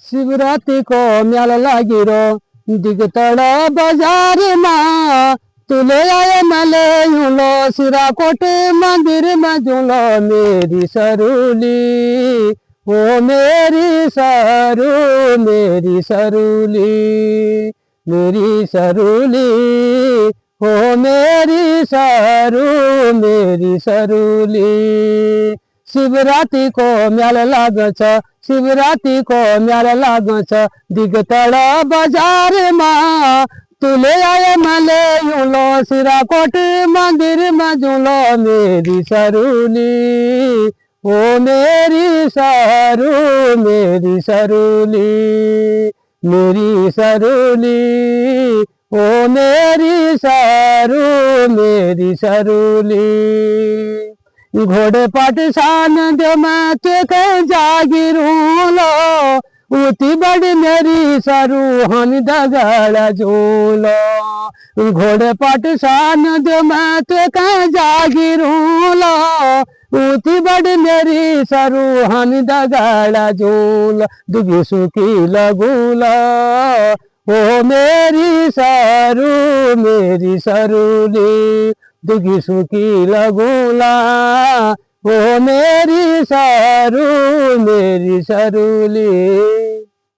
शिवरात्रि को मेला लागिरो दिगतड़ बाजार में तुले आए मले यूलो सिराकोट मंदिर में झूलो मेरी सरूली ओ मेरी सरू मेरी सरूली मेरी सरूली ओ मेरी सरू मेरी सरूली। शिवरात्रि को मेला लाग छ शिवरात्रि को मेला लाग छ दिगतड़ बाजार में तुले आए मले यूलो सिराकोट मंदिर में झूलो मेरी सरूली ओ मेरी सरू मेरी सरूली मेरी सरूली ओ मेरी सरू मेरी सरूली। घोड़े पाठशान जो मैं के जागिरूलो उती बड़ी मेरी सरू हन दगड़ झूलो। घोड़े पाठशान जो मैं के जागिरूलो उती बड़ी मेरी सरू हन दगड़ झूलो। दुगी सुखी लगूलो ओ मेरी सरू मेरी सरूली दुगी सुखी लगूला ओ मेरी सरू मेरी सरूली।